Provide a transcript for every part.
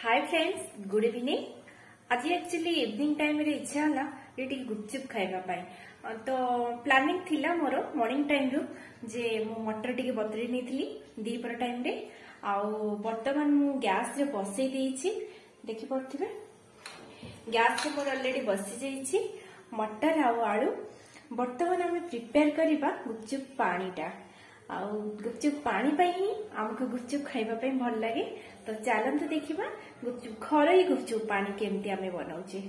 Hi friends, good evening. आज actually evening time रे इच्छा होला टी गुपचुप खाइबा पाई तो प्लानिंग थिला मोर मॉर्निंग टाइम रु जे मु मटर टी बतरी नेथिली दीपर टाइम रे आउ वर्तमान मु गैस रे बसई देइछि। देखि पड़थिबे गैस रे मोर ऑलरेडी बसि जाइछि मटर आउ आलू। वर्तमान आम प्रिपेयर करबा गुपचुप पानीटा आउ गुपचुप पानी पाई ही आमको गुपचुप खाइबा पे भल लगे। तो चलते देखिबा गुपचुप घरोई गुपचुप पानी केमती आमे बनाउचे।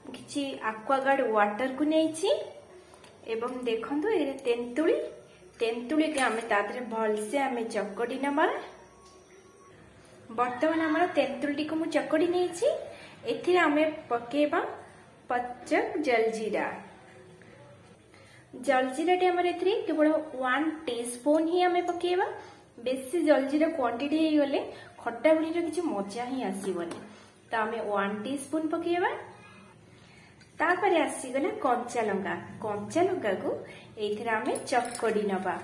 किछि एक्वागार्ड वाटर को नेछि एवं देखंतु ए तेंतुली के आमे तादरे भल से आमे चकडी नबा। वर्तमान हमर तेंतुली को मु चकडी नेछि। एथिरे आमे पकेबा पचक जलजीरा। जलजीरा टे हमर एथिरे केवल 1 टीस्पून ही आमे पकेबा। बेसी जलजीरा क्वांटिटी हे गले खट्टा बड़ी रो किछि मजा ही आसीबनी। तो आमे 1 टीस्पून पकेबा। तापरे आसी गला कंचा लंका को एथिरे आमे चकडी नबा।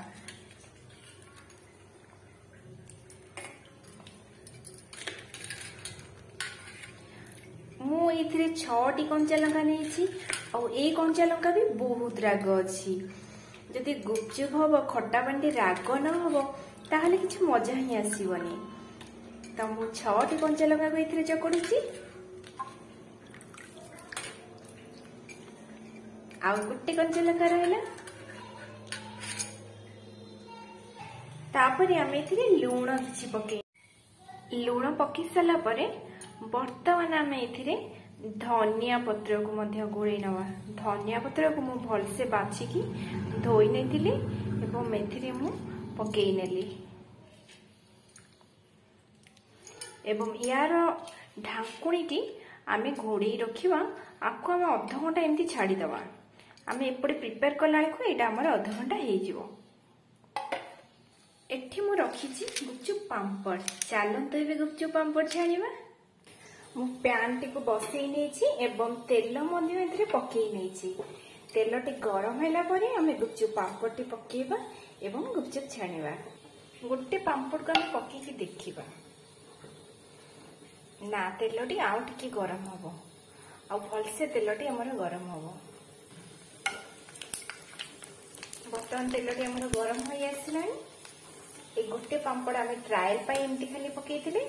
मु एथिरे 6 टी कंचा लंका नेछि और ए कंचा लंका भी बहुत राग अछि। जदि गुपचुप हबो खट्टा पानी राग न हबो ताहले किछि मजा ही आसीबनी। तो मु 6 टी कंचा लंका को एथिरे चकड़ुछि। आउ गुट्टे कंचा लंका रहला। तापरे हम एथिरे लूण किछि पके लूण पकी साला परे वर्तमान आम एथिरे धनिया पत्र को मध्य गोळै नवा। धनिया पत्र को मु भल से बाछिकी धोई नेथिली एवं एथिरे मु पकेई नेली एवं यार ढाकुणीटी आमे घोड़े रखिबा। आको आमे आधा घंटा एमती छाड़ी दबा। आमे एपटे प्रिपेयर कला को एटा हमर आधा घंटा हे जिवो। एठी मु रखिछि गुपचुप पाम्पड़। चलंत एबे गुपचुप पाम्पड़ छाड़ीबा। मु पैन टी को बसई नेछि एवं तेल मध्य एथिरे पकेई नेछि। तेल टी गरम हैला परे आमे गुपचुप पाम्पड़ टी पकेबा एवं गुपचुप छाणीबा। गोटे पाम्पड़ को आमे पकेकी देखिबा ना तेल टी आउ टिके गरम हबो आ भल से तेल टी हमर गरम हबो। बर्तमान तेल टी हमर गरम होई आसिलानी। ए गोटे पाम्पड़ आमे ट्रायल पाई एमती खाली पकेइतिले।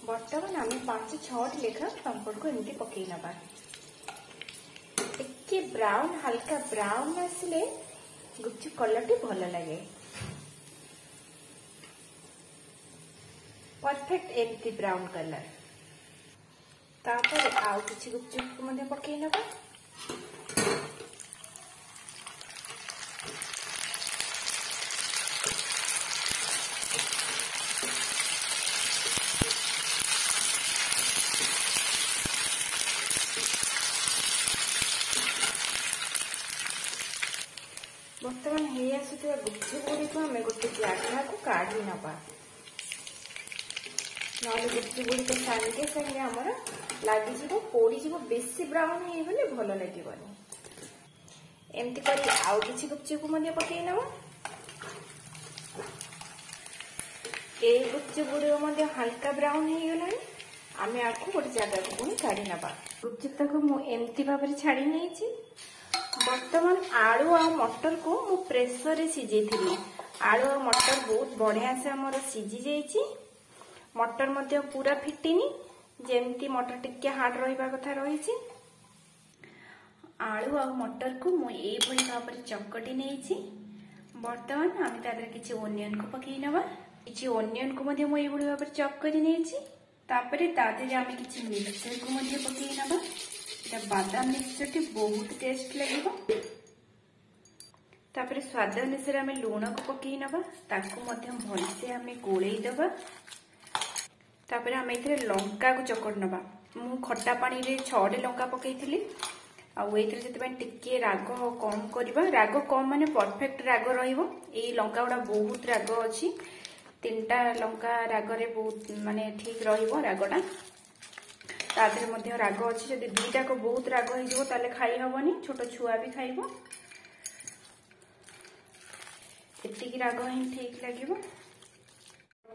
वर्तमान आमे 5-6 लेखा पाम्पड़ को एमती पकेई नबा। टिके ब्राउन हल्का ब्राउन आसिले गुपचुप कलर टी भल लागे। परफेक्ट एमती ब्राउन कलर। तापर आउ किछि गुपचुप को मने पकेई नबा। वर्तमान हे आसुथिबा गुपचुप गुड़ी को हमें गोटे जागला को काढ़ी नबा। नले गुपचुप गुड़ी को संगे संगे हमर लागि जिवो पोड़ी जिवो। बेसी ब्राउन हे गले भलो लागिबनी। एमती करी आउ किछि गुपचुप को मने पकेई नबा। ए गुपचुप गुड़ी मध्य हल्का ब्राउन हे गलानी। आमे आको गोटे जागा को पुनी काढ़ी नबा। गुपचुप तको मु एमती भाबरे छाड़ी नेछि। वर्तमान आलू आ मटर को मु प्रेसर रे सिझे थिली। आलू आ मटर बहुत बढ़िया से हमर सिझी जाइछि। मटर मध्य पूरा फिटिनी जेमती मटर टिके हार्ड रहिबा कथा रहिछि। आलू आ मटर को मु ए भली भाबरे चकटी नेछि। वर्तमान हम तादरे किछि ओनियन को पकेई नबा। किछि ओनियन को मध्य मु ए भली भाबरे चॉप करि नेछि। तापरे तादरे हम किछि मिक्सचर को मध्य पकेई नबा। बादाम मिक्सचर टी बहुत टेस्ट लगिबो। तापरे स्वाद अनुसार आमे लूण को पकेई नबा। ताको मध्य भल से आमे गोळेई दबा। तापरे आमे इथरे लंका को चकड़ नबा। मु खट्टा पानी रे 6 टे लंका पकेइथिली। आ एथिरे जते टिके राग कम करबा। राग कम माने परफेक्ट राग रहिबो। एई लंका उडा बहुत राग अछि। 3टा लंका राग रे बहुत माने ठीक रहिबो रागडा। तादरे मध्य राग अछि। जदि 2टा को बहुत राग हो जिवो ताले खाई हबनी। छोट छुआ भी खाइबो। एतिकी राग ही ठीक लागिबो।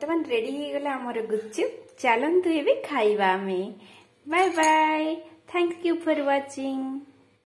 बर्तमान रेडी हो गला हमर गुपचुप चलंतु एबे खाइबा में bye bye thank you for watching.